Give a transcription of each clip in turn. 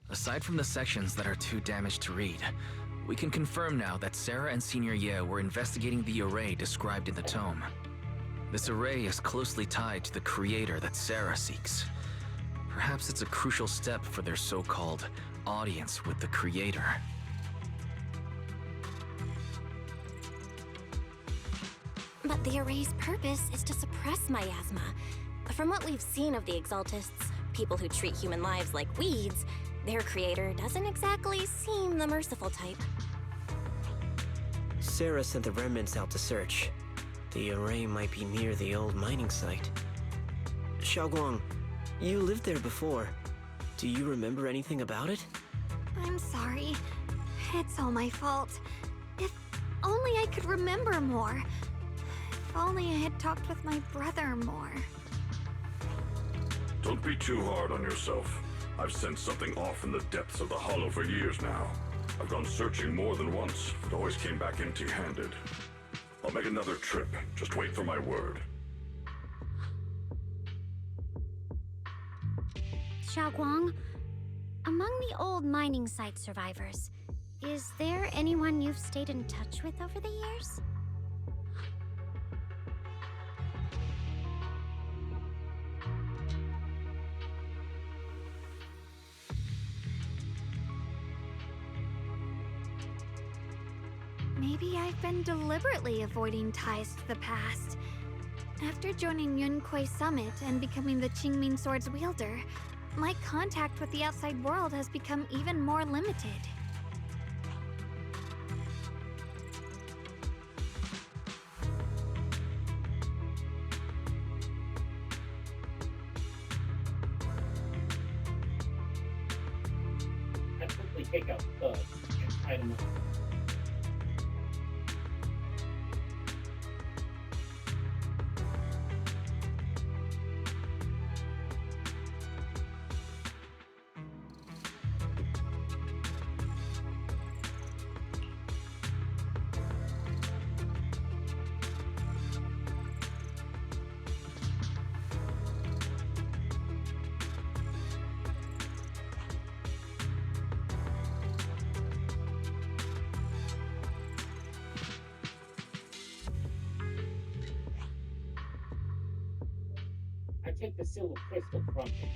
Aside from the sections that are too damaged to read, we can confirm now that Sarah and Senior Ye were investigating the array described in the tome. This array is closely tied to the creator that Sarah seeks. Perhaps it's a crucial step for their so-called audience with the creator. But the array's purpose is to suppress miasma. From what we've seen of the Exaltists, people who treat human lives like weeds, their creator doesn't exactly seem the merciful type. Sarah sent the remnants out to search. The array might be near the old mining site. Xiaoguang, you lived there before. Do you remember anything about it? I'm sorry. It's all my fault. If only I could remember more. If only I had talked with my brother more. Don't be too hard on yourself. I've sensed something off in the depths of the hollow for years now. I've gone searching more than once, but always came back empty-handed. I'll make another trip. Just wait for my word. Xiaoguang, among the old mining site survivors, is there anyone you've stayed in touch with over the years? Maybe I've been deliberately avoiding ties to the past. After joining Yunkuei Summit and becoming the Qingming Sword's wielder, my contact with the outside world has become even more limited. I quickly take out the thugs and tie them up. I take the silver crystal from him.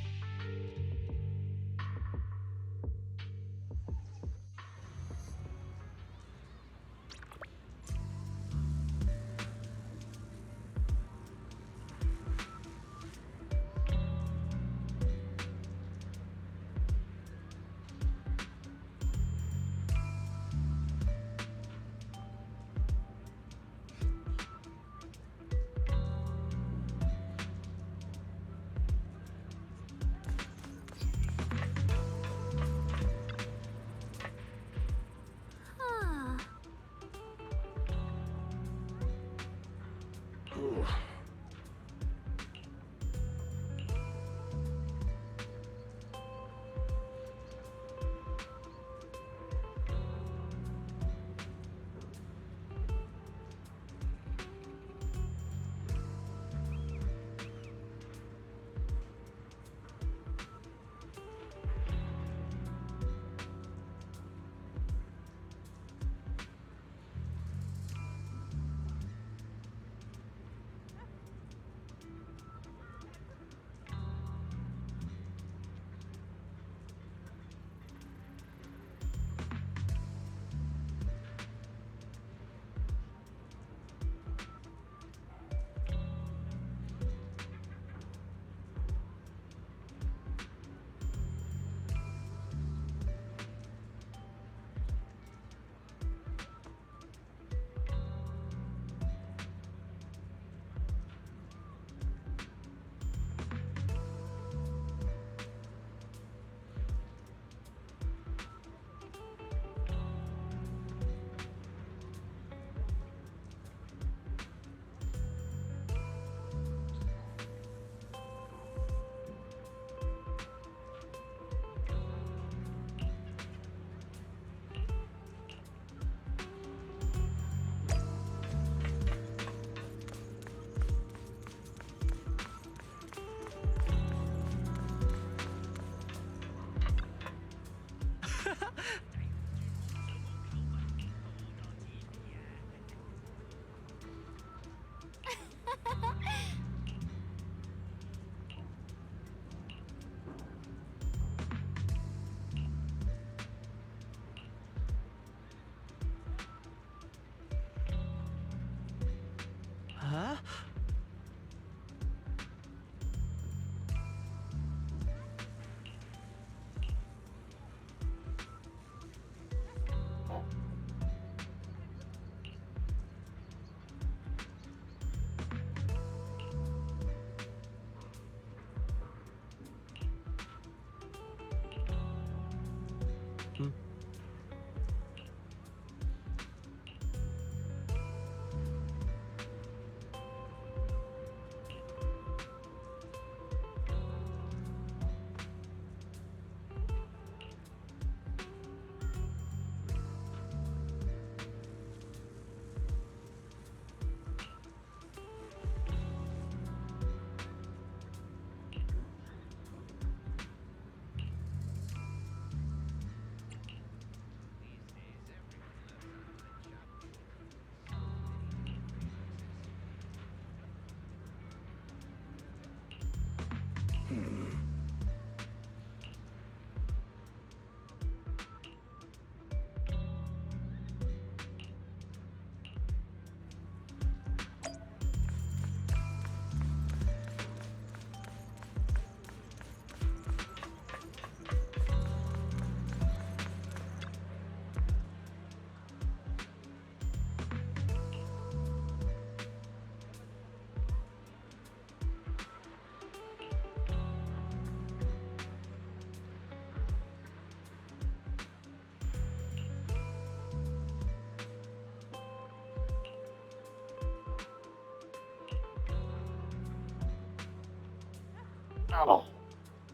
Oh,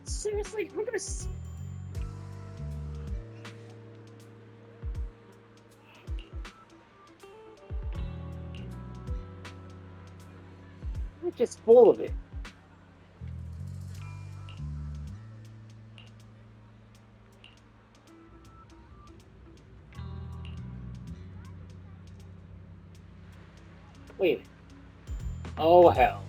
seriously? I'm gonna. I'm just full of it. Wait. Oh, hell.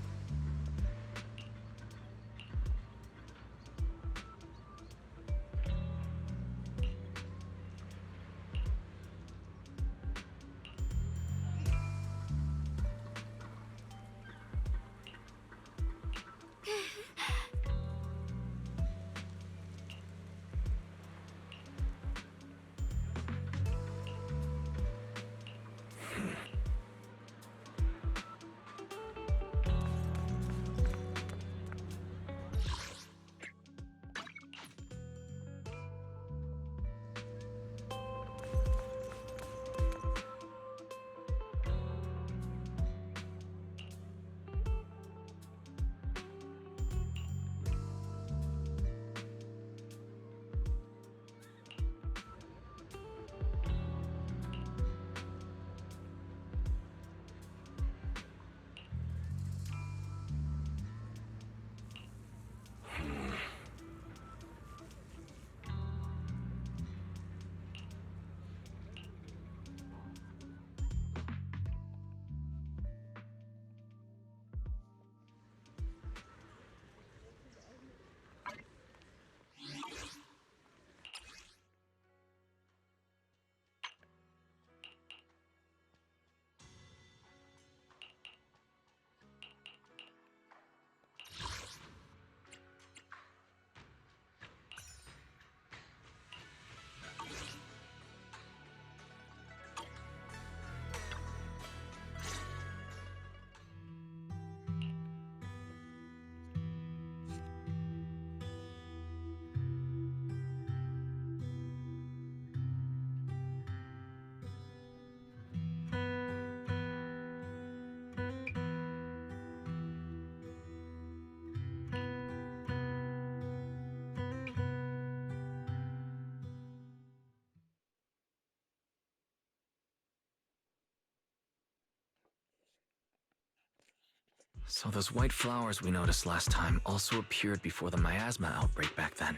So those white flowers we noticed last time also appeared before the miasma outbreak back then.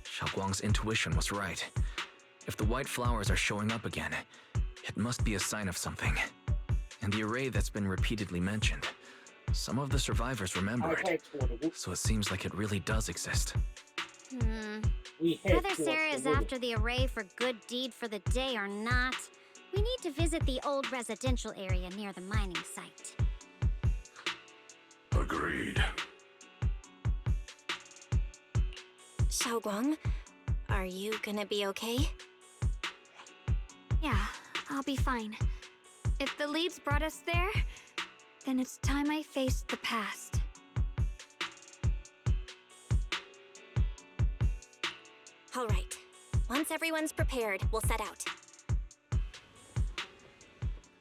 Xiaoguang's intuition was right. If the white flowers are showing up again, it must be a sign of something. And the array that's been repeatedly mentioned, some of the survivors remember it, so it seems like it really does exist. Whether Sarah is after the array for good deed for the day or not, we need to visit the old residential area near the mining site. Agreed. Xiaoguang, are you gonna be okay? Yeah, I'll be fine. If the leads brought us there, then it's time I faced the past. All right. Once everyone's prepared, we'll set out.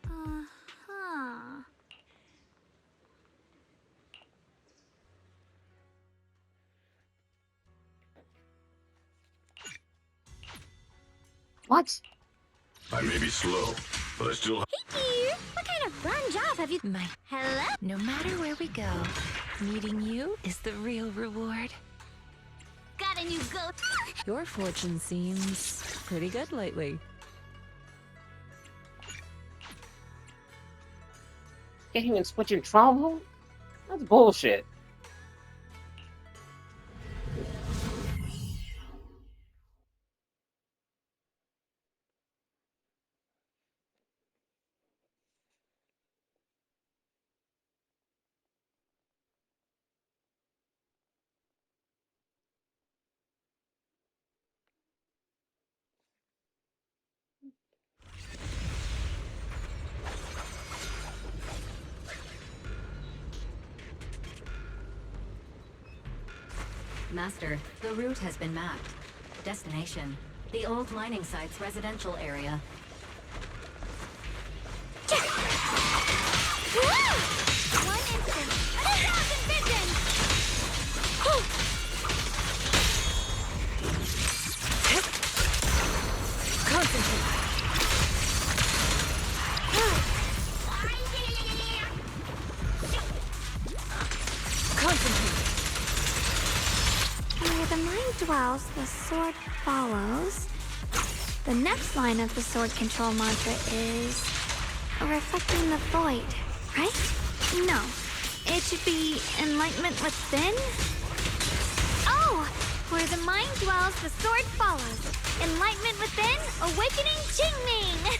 Uh-huh. What? I may be slow, but I still Hey, dear! What kind of fun job have you... Hello? No matter where we go, meeting you is the real reward. Got a new goat. Your fortune seems pretty good lately. Can't even switch in trauma? That's bullshit. Master, the route has been mapped. Destination, the old mining site's residential area. One instant. 1,000 visions! Where the mind dwells, the sword follows. The next line of the sword control mantra is reflecting the void, right? No, it should be enlightenment within. Oh, where the mind dwells, the sword follows. Enlightenment within, awakening Qingming.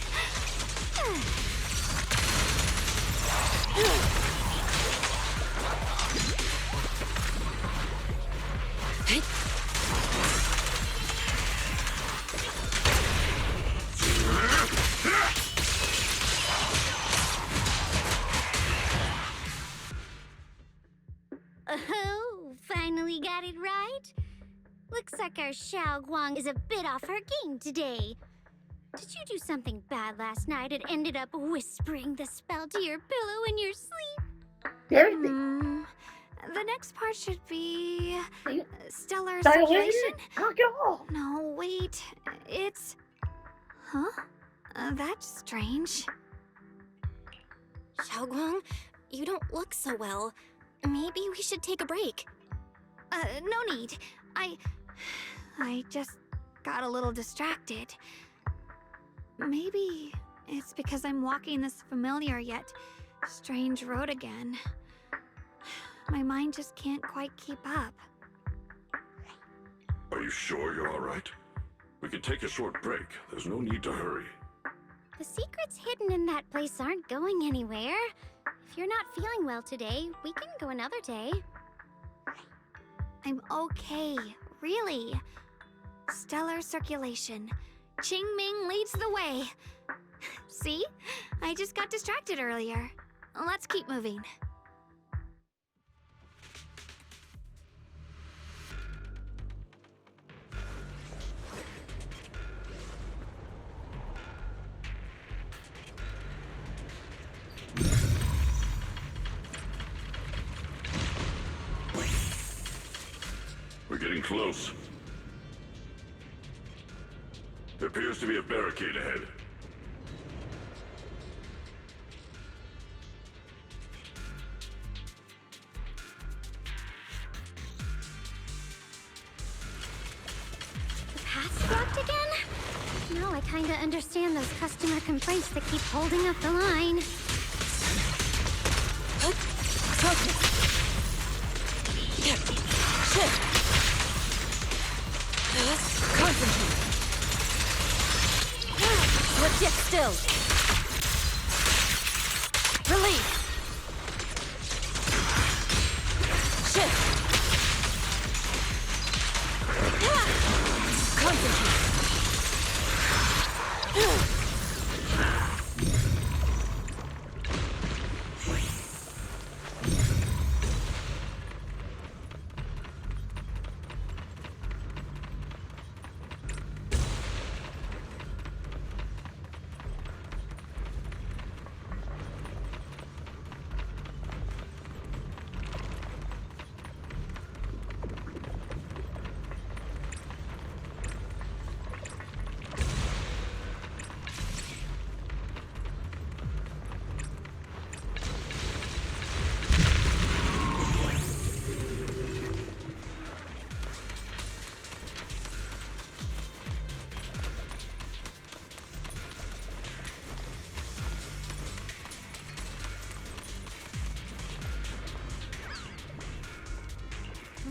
Oh, finally got it right. Looks like our Xiao Guang is a bit off her game today. Did you do something bad last night and ended up whispering the spell to your pillow in your sleep? Everything. The next part should be stellar Dilation? circulation. Alcohol. No, wait. It's... Huh? That's strange. Xiaoguang, you don't look so well. Maybe we should take a break. No need. I just got a little distracted. Maybe it's because I'm walking this familiar yet strange road again. My mind just can't quite keep up. Are you sure you're all right? We can take a short break. There's no need to hurry. The secrets hidden in that place aren't going anywhere. If you're not feeling well today, we can go another day. I'm okay, really. Stellar circulation. Qingming leads the way. See? I just got distracted earlier. Let's keep moving. We're getting close. There appears to be a barricade ahead. The path's blocked again? Now I kinda understand those customer complaints that keep holding up the line. Concentrate. Let's get still. Release. Shift. Concentrate.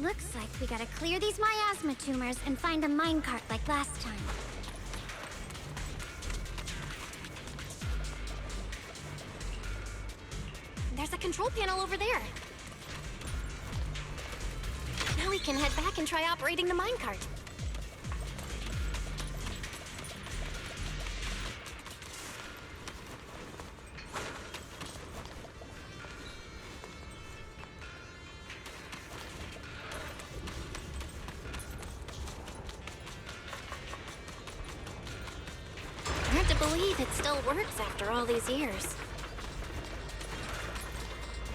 Looks like we gotta clear these miasma tumors and find a minecart like last time. There's a control panel over there. Now we can head back and try operating the minecart. Hard to believe it still works after all these years.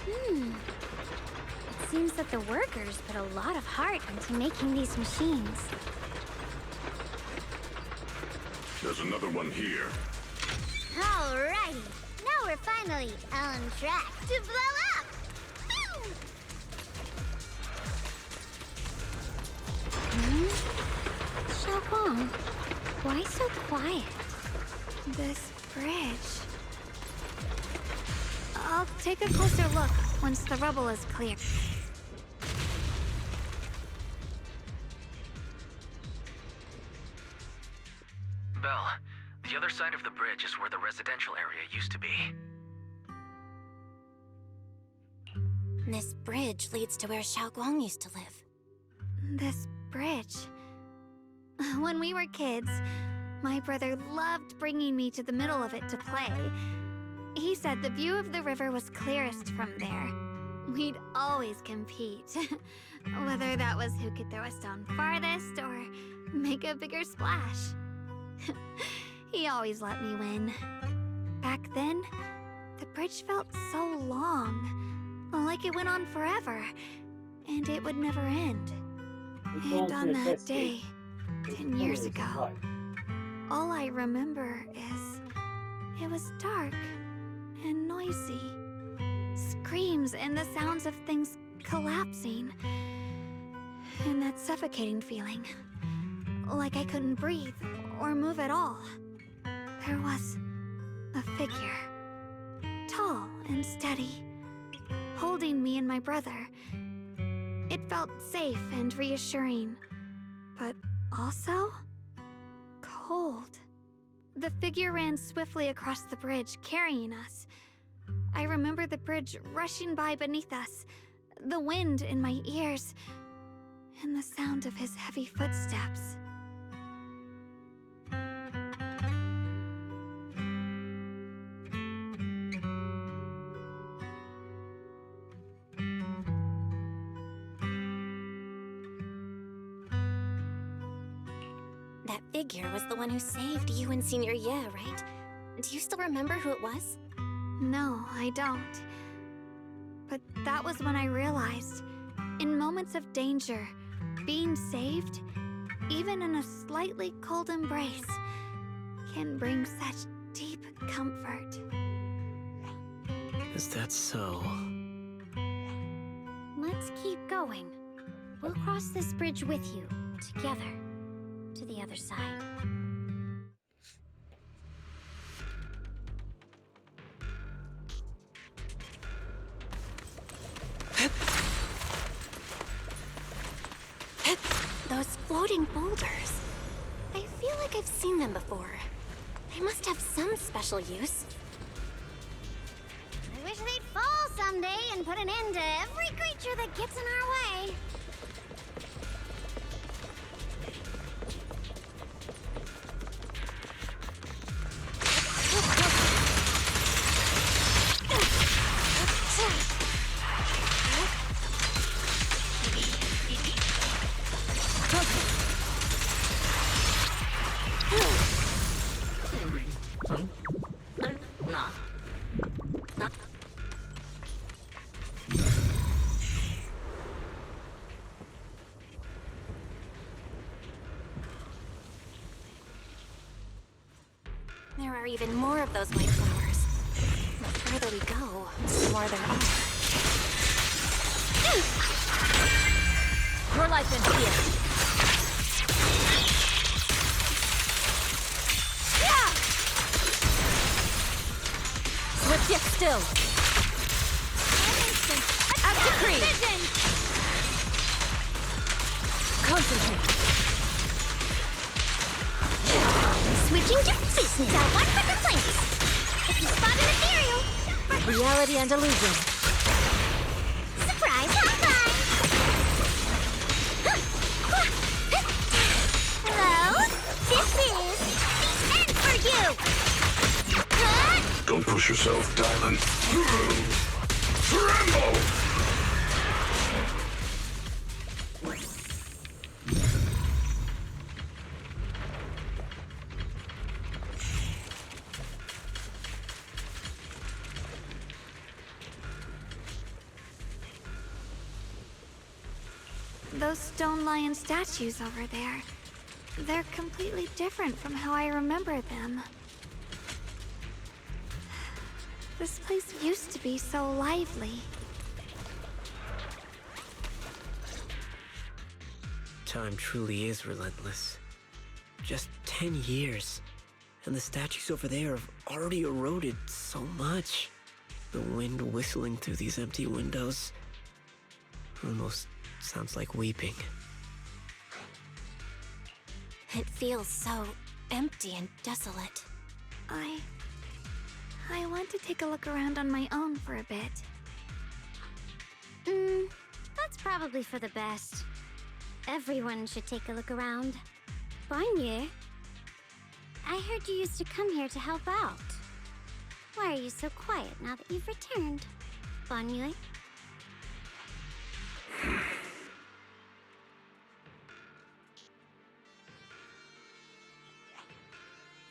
It seems that the workers put a lot of heart into making these machines. There's another one here. Alrighty, now we're finally on track to blow up! Xiaoguang, why so quiet? This bridge. I'll take a closer look once the rubble is clear. Belle, the other side of the bridge is where the residential area used to be. This bridge leads to where Xiaoguang used to live. This bridge. When we were kids, my brother loved bringing me to the middle of it to play. He said the view of the river was clearest from there. We'd always compete. Whether that was who could throw a stone farthest or make a bigger splash. He always let me win. Back then, the bridge felt so long, like it went on forever, and it would never end. And on that day, 10 years ago, all I remember is it was dark and noisy. Screams and the sounds of things collapsing. And that suffocating feeling. Like I couldn't breathe or move at all. There was a figure. Tall and steady. Holding me and my brother. It felt safe and reassuring. But also cold. The figure ran swiftly across the bridge, carrying us. I remember the bridge rushing by beneath us, the wind in my ears, and the sound of his heavy footsteps. That figure was the one who saved you and Senior Ye, right? Do you still remember who it was? No, I don't. But that was when I realized, in moments of danger, being saved, even in a slightly cold embrace, can bring such deep comfort. Is that so? Let's keep going. We'll cross this bridge with you, together, to the other side. Those floating boulders. I feel like I've seen them before. They must have some special use. I wish they'd fall someday and put an end to every creature that gets in our way. There are even more of those white flowers. The further we go, the more there are. Your life ends here. Swift yet still. As decreed. Concentrate. Switching to business. Got one for the flanks. If you spot an ethereal, Reality and illusion. surprise high five! Hello? This is the end for you! Don't push yourself, Dylan. Tremble! Those stone lion statues over there. They're completely different from how I remember them. This place used to be so lively. Time truly is relentless. Just 10 years, and the statues over there have already eroded so much. The wind whistling through these empty windows almost sounds like weeping. It feels so empty and desolate. I want to take a look around on my own for a bit. That's probably for the best. Everyone should take a look around. Bonnier, I heard you used to come here to help out. Why are you so quiet now that you've returned, Bonnier?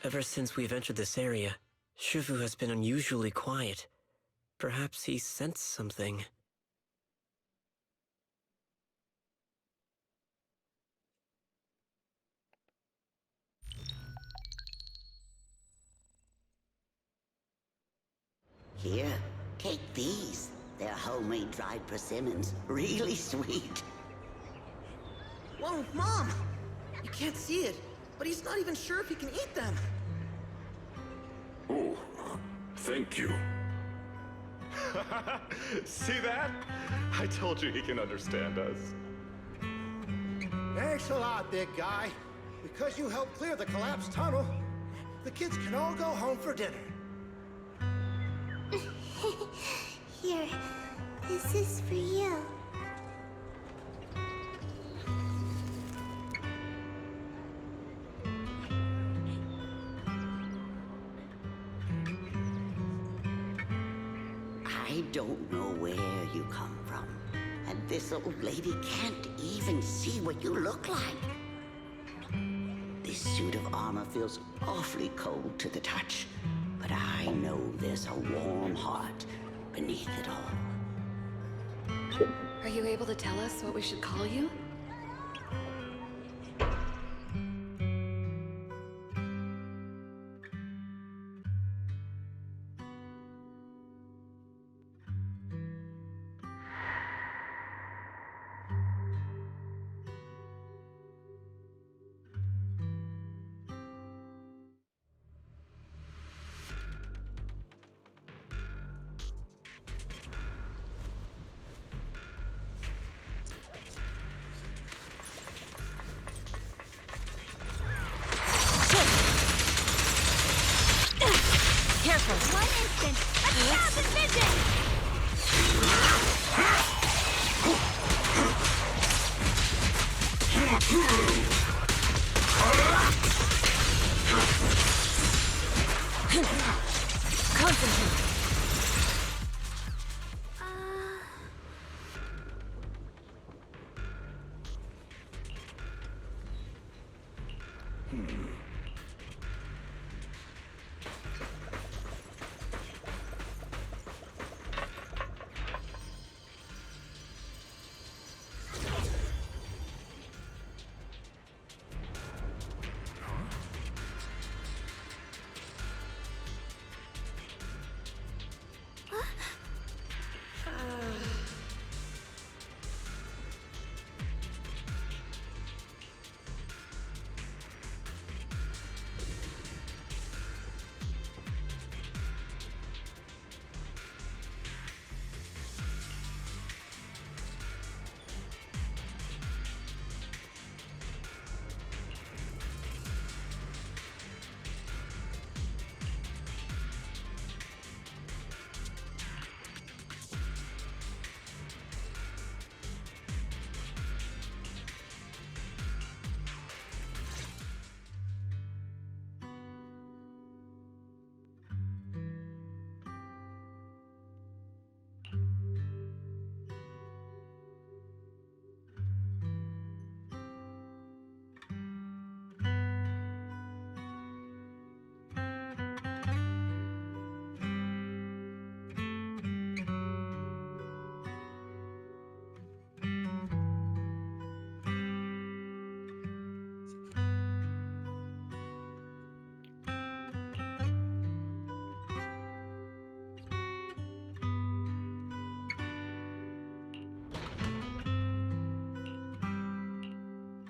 Ever since we've entered this area, Shifu has been unusually quiet. Perhaps he sensed something. Here, take these. They're homemade dried persimmons. Really sweet. Whoa, Mom! You can't see it, but he's not even sure if he can eat them. Oh, thank you. See that? I told you he can understand us. Thanks a lot, big guy. Because you helped clear the collapsed tunnel, the kids can all go home for dinner. Here, this is for you. I don't know where you come from. And this old lady can't even see what you look like. This suit of armor feels awfully cold to the touch. But I know there's a warm heart beneath it all. Are you able to tell us what we should call you? Careful. One instant, 1,000 vision! Concentrate.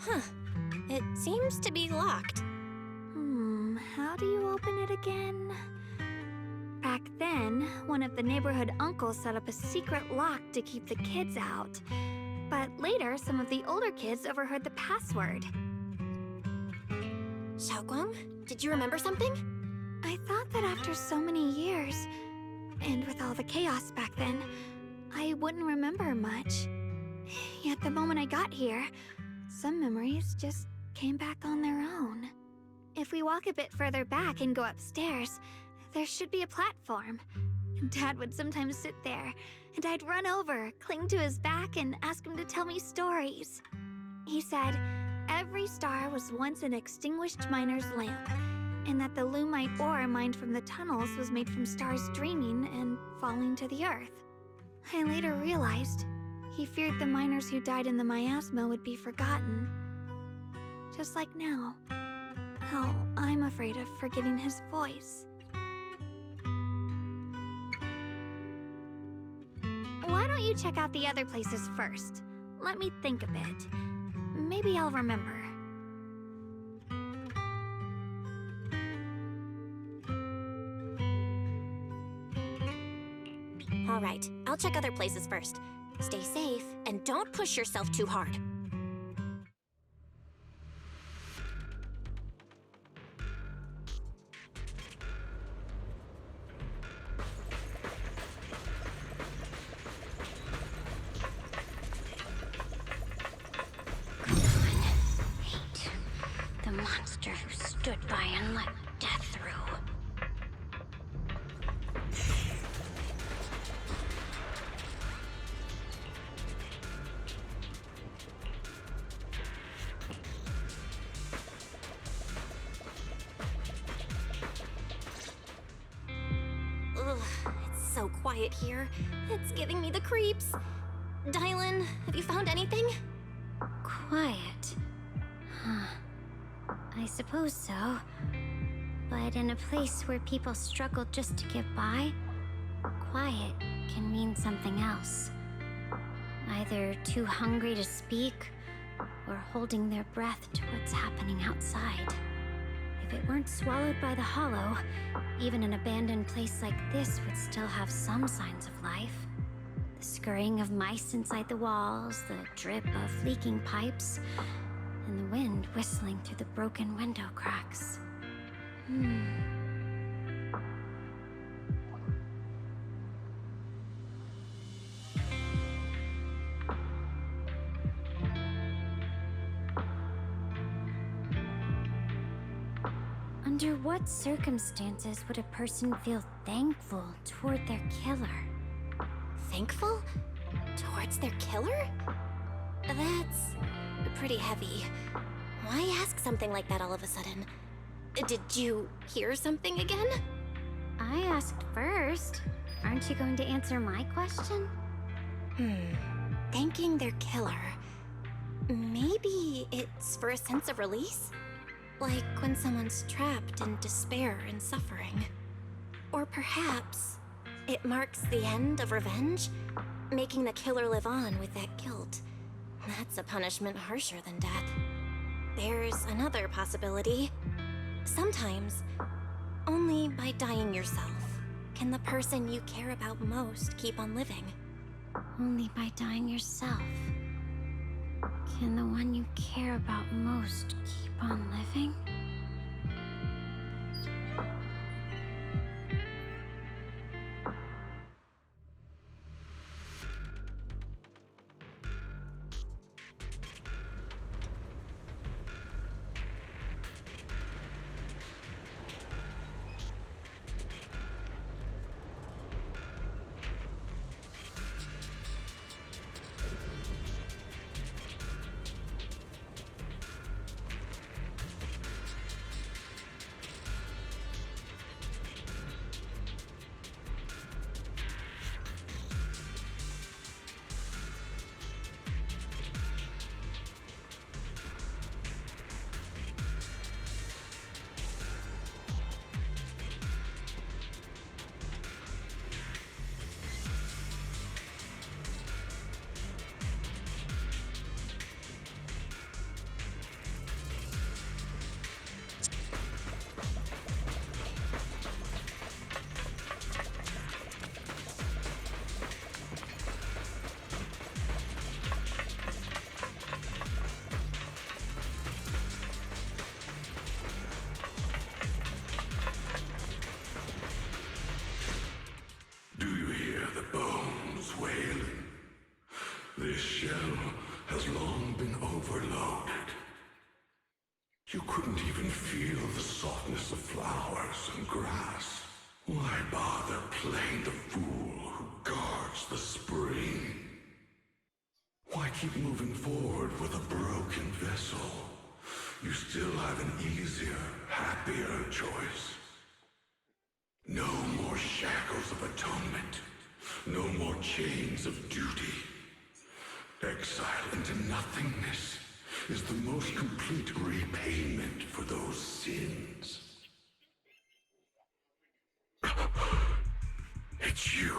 Huh. It seems to be locked. How do you open it again? Back then, one of the neighborhood uncles set up a secret lock to keep the kids out. But later, some of the older kids overheard the password. Xiaoguang, did you remember something? I thought that after so many years, and with all the chaos back then, I wouldn't remember much. Yet the moment I got here, some memories just came back on their own. If we walk a bit further back and go upstairs, there should be a platform. Dad would sometimes sit there, and I'd run over, cling to his back, and ask him to tell me stories. He said every star was once an extinguished miner's lamp, and that the lumite ore mined from the tunnels was made from stars dreaming and falling to the earth. I later realized he feared the miners who died in the miasma would be forgotten. Just like now, how I'm afraid of forgetting his voice. Why don't you check out the other places first? Let me think a bit. Maybe I'll remember. All right, I'll check other places first. Stay safe, and don't push yourself too hard. The monster who stood by and let death through. Ugh, it's so quiet here. It's giving me the creeps. Dylan, have you found anything? Quiet. Huh. I suppose so. But in a place where people struggle just to get by, quiet can mean something else. Either too hungry to speak, or holding their breath to what's happening outside. If it weren't swallowed by the hollow, even an abandoned place like this would still have some signs of life. The scurrying of mice inside the walls, the drip of leaking pipes, and the wind whistling through the broken window cracks. Under what circumstances would a person feel thankful toward their killer? Thankful? Towards their killer? That's pretty heavy. Why ask something like that all of a sudden? Did you hear something again? I asked first. Aren't you going to answer my question? Thanking their killer. Maybe it's for a sense of release? Like when someone's trapped in despair and suffering. Or perhaps it marks the end of revenge, making the killer live on with that guilt. That's a punishment harsher than death. There's another possibility. Sometimes, only by dying yourself can the person you care about most keep on living. Only by dying yourself can the one you care about most keep on living? You couldn't even feel the softness of flowers and grass. Why bother playing the fool who guards the spring? Why keep moving forward with a broken vessel? You still have an easier, happier choice. No more shackles of atonement. No more chains of duty. Exile into nothingness is the most complete repayment for those sins. It's you.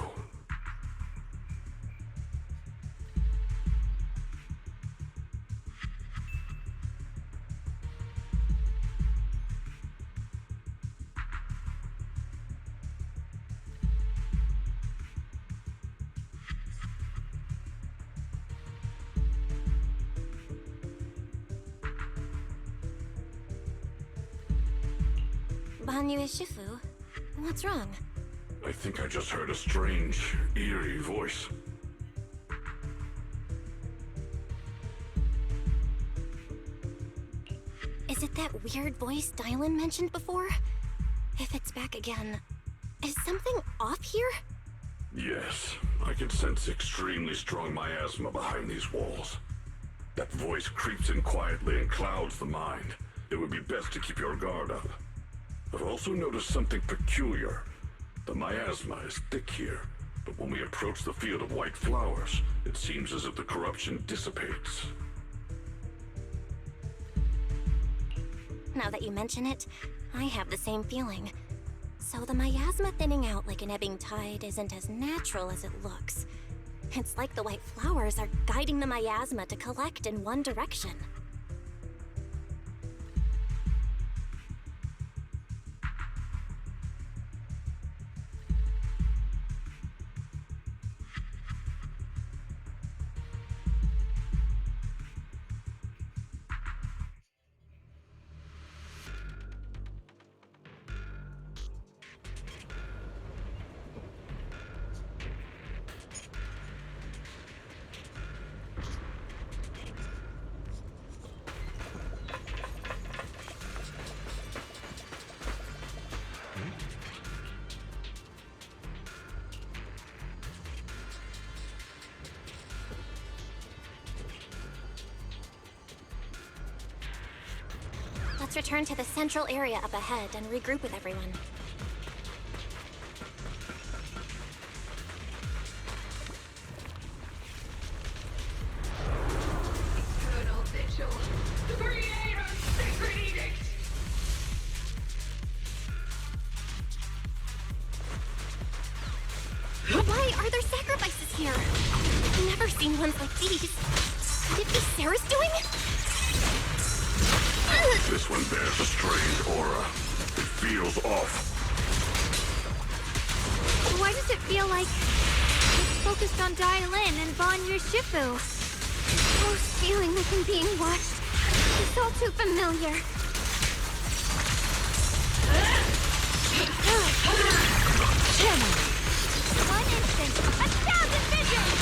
Banyu Shifu, what's wrong? I think I just heard a strange, eerie voice. Is it that weird voice Dylan mentioned before? If it's back again, is something off here? Yes, I can sense extremely strong miasma behind these walls. That voice creeps in quietly and clouds the mind. It would be best to keep your guard up. I've also noticed something peculiar. The miasma is thick here, but when we approach the field of white flowers, it seems as if the corruption dissipates. Now that you mention it, I have the same feeling. So the miasma thinning out like an ebbing tide isn't as natural as it looks. It's like the white flowers are guiding the miasma to collect in one direction. Let's return to the central area up ahead and regroup with everyone. Eternal vigil, the creator's sacred edict. Why are there sacrifices here? I've never seen ones like these. Could it be Sarah's doing? This one bears a strange aura. It feels off. Why does it feel like it's focused on Dylan and Banyu Shifu? This feeling like I'm being watched. It's all too familiar. One instant, 1,000 visions!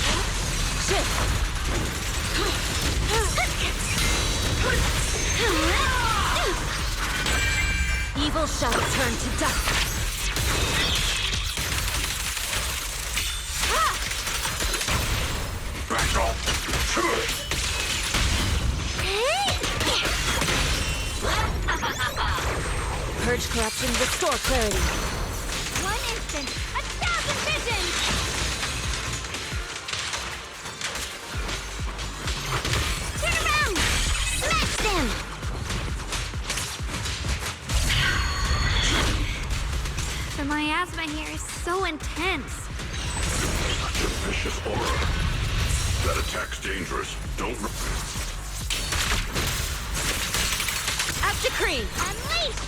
Evil shall turn to dust. Back off! Purge corruption, restore clarity. One instant, 1,000 visions! Turn around! Smash them! The miasma here is so intense. Such a vicious aura. That attack's dangerous. Don't... At decree! Unleash!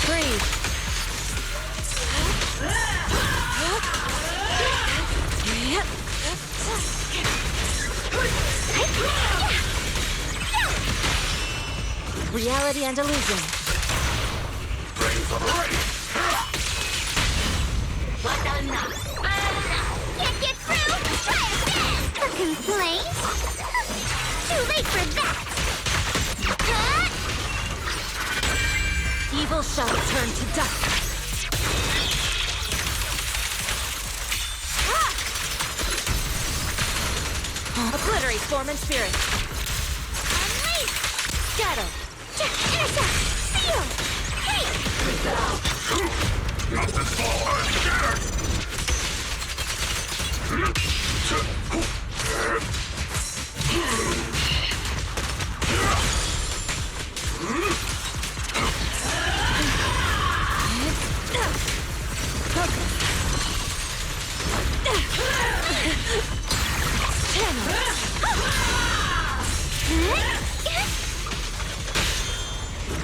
Breathe. Reality and illusion. Ready for the race! Can't get through? Try again! A complaint? Too late for that! Evil shall turn to dust. Obliterate form and spirit. Unleash! Scatter. Intercept! Seal! Hey! Not this fall unscattered!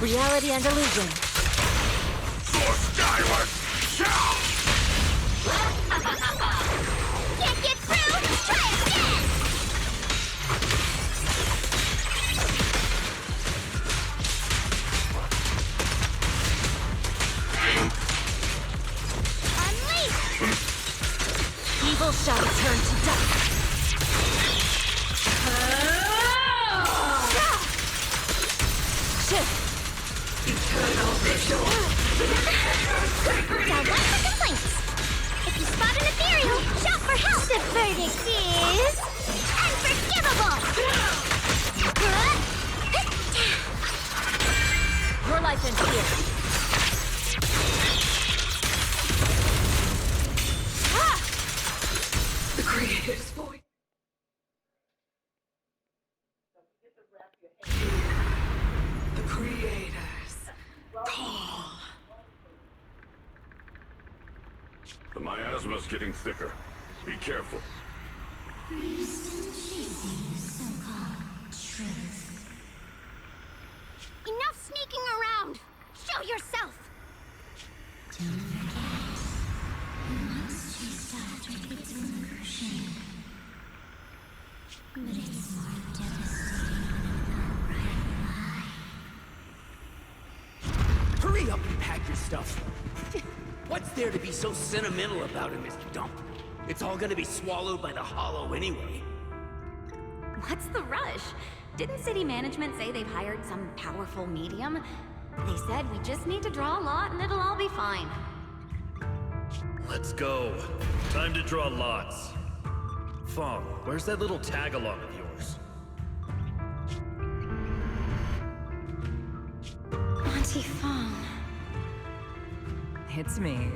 Reality and illusion. Soar skyward! Shout! Can't get through? Try again! Unleash! Evil shall turn to dust. Shift. Eternal vigil. Now one for complaints. If you spot an ethereal, shout for help. The verdict is unforgivable. Your life ends here. The Creator's voice. The Creator's call. The miasma's getting thicker. Be careful. Enough sneaking around. Show yourself. Don't forget, the monster starts with its version. But it's more devastating than the right lie. Hurry up and pack your stuff. What's there to be so sentimental about in this dump? It's all gonna be swallowed by the hollow anyway. What's the rush? Didn't city management say they've hired some powerful medium? They said we just need to draw a lot and it'll all be fine. Let's go. Time to draw lots. Fong, where's that little tag-along of yours? Auntie Fong. It's me.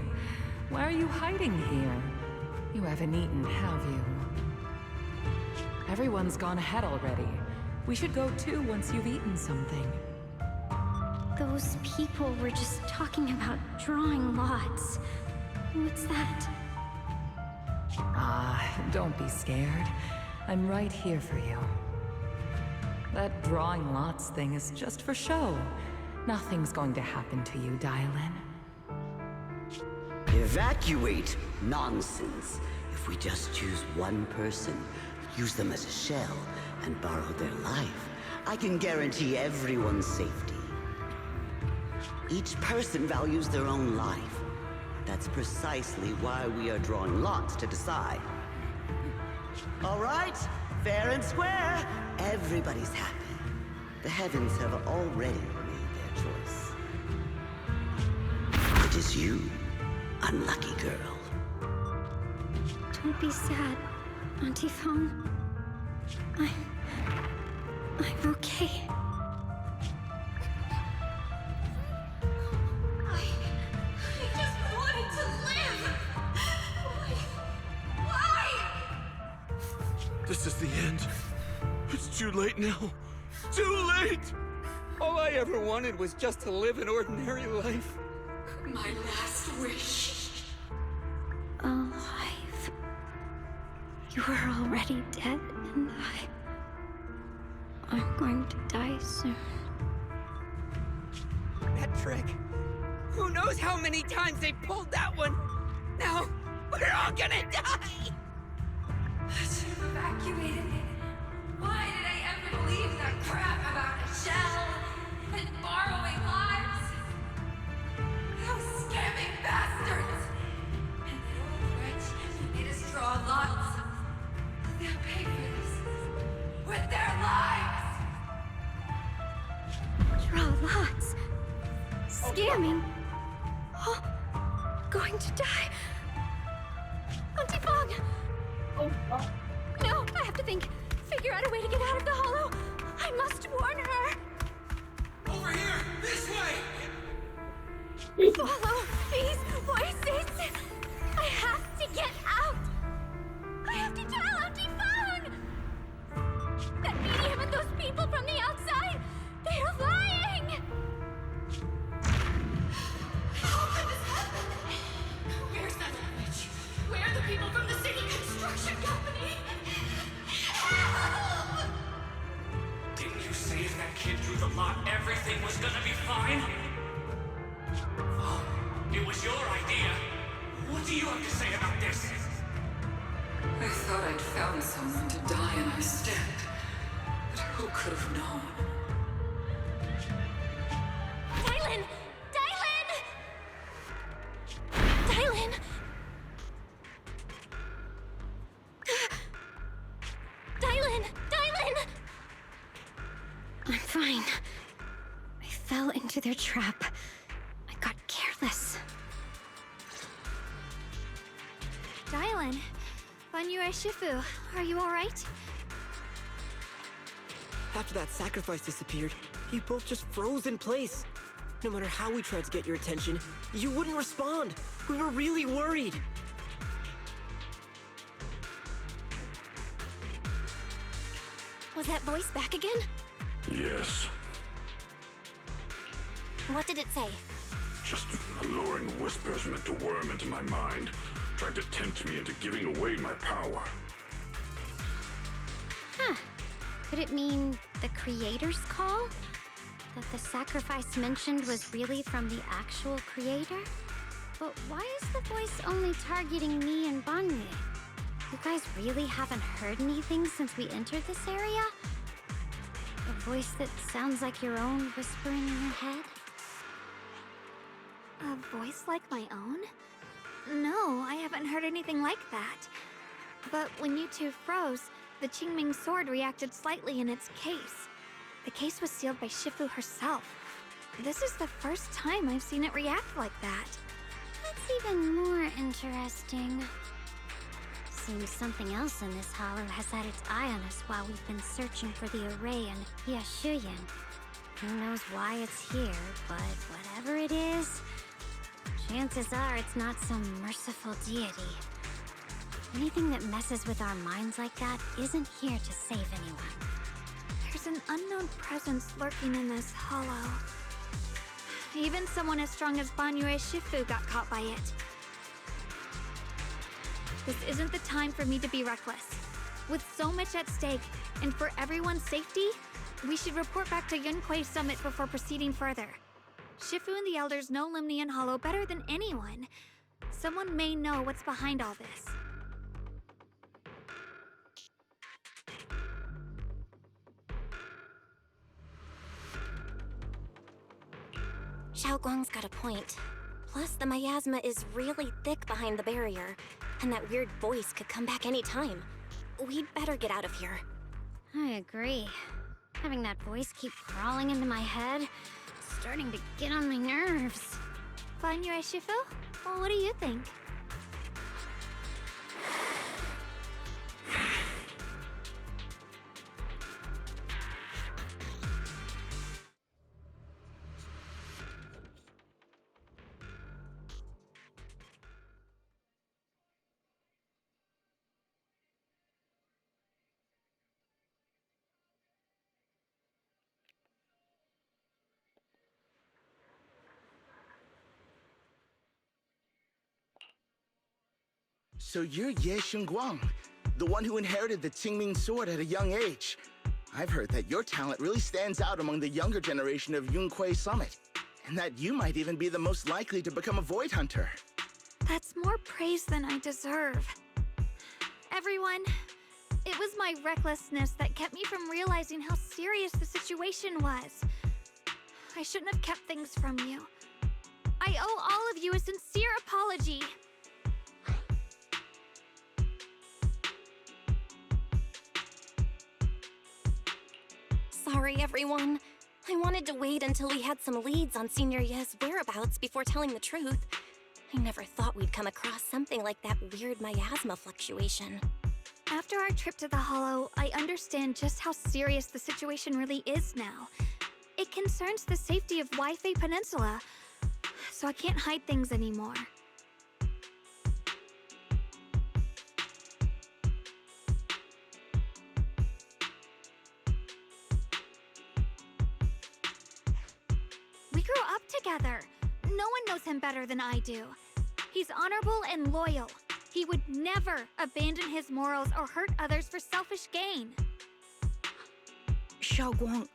Why are you hiding here? You haven't eaten, have you? Everyone's gone ahead already. We should go too once you've eaten something. Those people were just talking about drawing lots. What's that? Don't be scared. I'm right here for you. That drawing lots thing is just for show. Nothing's going to happen to you, Dialin. Evacuate? Nonsense. If we just choose one person, use them as a shell, and borrow their life, I can guarantee everyone's safety. Each person values their own life. That's precisely why we are drawing lots to decide. All right, fair and square. Everybody's happy. The heavens have already made their choice. It is you, unlucky girl. Don't be sad, Auntie Fong. I'm okay. I just wanted to live. Why? This is the end. It's too late now. Too late! All I ever wanted was just to live an ordinary life. My last wish. Alive. You were already dead, and I'm going to die soon. That trick. Who knows how many times they pulled that one? Now, we're all gonna die! I should have evacuated it. Why did I ever believe that crap about a shell? And scamming. Oh, going to die. Auntie Fong! Oh, God. No, I have to think. Figure out a way to get out of the hollow. I must warn her. Over here! This way! Follow these voices. I have to get out. I have to tell Auntie Fong. That medium and those people from the outside, they are lying. How could this happen? Where's that witch? Where are the people from the city construction company? Help! Didn't you say if that kid drew the lot, everything was gonna be fine? Oh, it was your idea. What do you have to say about this? I thought I'd found someone to die in our stead. But who could have known? Dylan! Dylan! Dylan! Dylan! Dylan! I'm fine. I fell into their trap. I got careless. Dylan, Banyue Shifu, are you alright? After that sacrifice disappeared, you both just froze in place. No matter how we tried to get your attention, you wouldn't respond. We were really worried. Was that voice back again? Yes, What did it say? just alluring whispers meant to worm into my mind, trying to tempt me into giving away my power. Huh. Could it mean the creator's call? That the sacrifice mentioned was really from the actual creator? But why is the voice only targeting me and Banyue? You guys really haven't heard anything since we entered this area? A voice that sounds like your own whispering in your head? A voice like my own? No, I haven't heard anything like that. But when you two froze, the Qingming sword reacted slightly in its case. The case was sealed by Shifu herself. This is the first time I've seen it react like that. That's even more interesting. Seems something else in this hollow has had its eye on us while we've been searching for the array in Yashuyan. Who knows why it's here, but whatever it is, chances are it's not some merciful deity. Anything that messes with our minds like that isn't here to save anyone. There's an unknown presence lurking in this hollow. Even someone as strong as Banyue Shifu got caught by it. This isn't the time for me to be reckless. With so much at stake, and for everyone's safety, we should report back to Yunquei Summit before proceeding further. Shifu and the Elders know Limnian Hollow better than anyone. Someone may know what's behind all this. Xiaoguang's got a point. Plus, the miasma is really thick behind the barrier, and that weird voice could come back any time. We'd better get out of here. I agree. Having that voice keep crawling into my head, it's starting to get on my nerves. Banyue Shifu? Well, what do you think? So you're Ye Xingguang, the one who inherited the Qingming sword at a young age. I've heard that your talent really stands out among the younger generation of Yunquei Summit, and that you might even be the most likely to become a Void Hunter. That's more praise than I deserve. Everyone, it was my recklessness that kept me from realizing how serious the situation was. I shouldn't have kept things from you. I owe all of you a sincere apology. Sorry, everyone. I wanted to wait until we had some leads on Senior Ye's whereabouts before telling the truth. I never thought we'd come across something like that weird miasma fluctuation. After our trip to the Hollow, I understand just how serious the situation really is now. It concerns the safety of Wi-Fi Peninsula, so I can't hide things anymore. We grew up together. No one knows him better than I do. He's honorable and loyal. He would never abandon his morals or hurt others for selfish gain. Xiaoguang...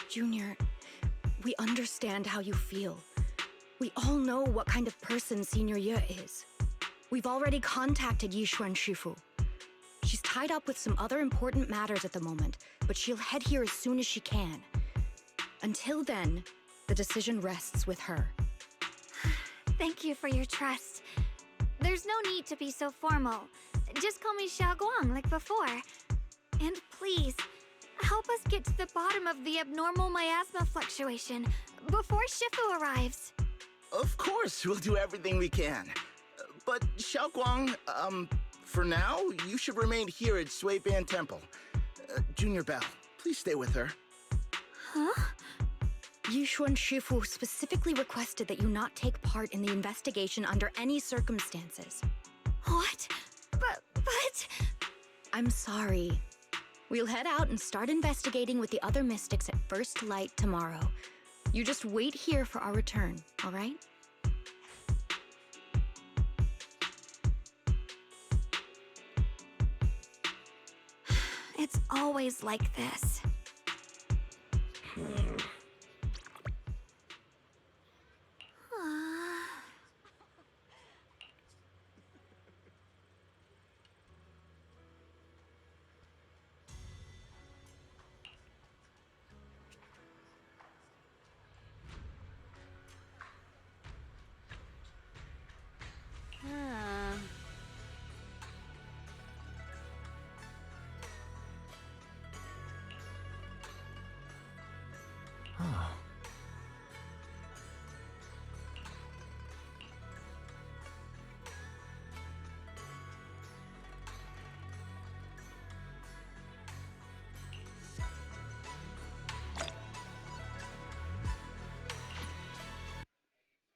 Junior, we understand how you feel. We all know what kind of person Senior Ye is. We've already contacted Yishuan Shifu. She's tied up with some other important matters at the moment, but she'll head here as soon as she can. Until then, the decision rests with her. Thank you for your trust. There's no need to be so formal. Just call me Xiaoguang like before. And please, help us get to the bottom of the abnormal miasma fluctuation before Shifu arrives. Of course, we'll do everything we can. But Xiaoguang, for now, you should remain here at Suiban Temple. Junior Bell, please stay with her. Huh? Yishuan Shifu specifically requested that you not take part in the investigation under any circumstances. What? But... I'm sorry. We'll head out and start investigating with the other mystics at first light tomorrow. You just wait here for our return, all right? It's always like this.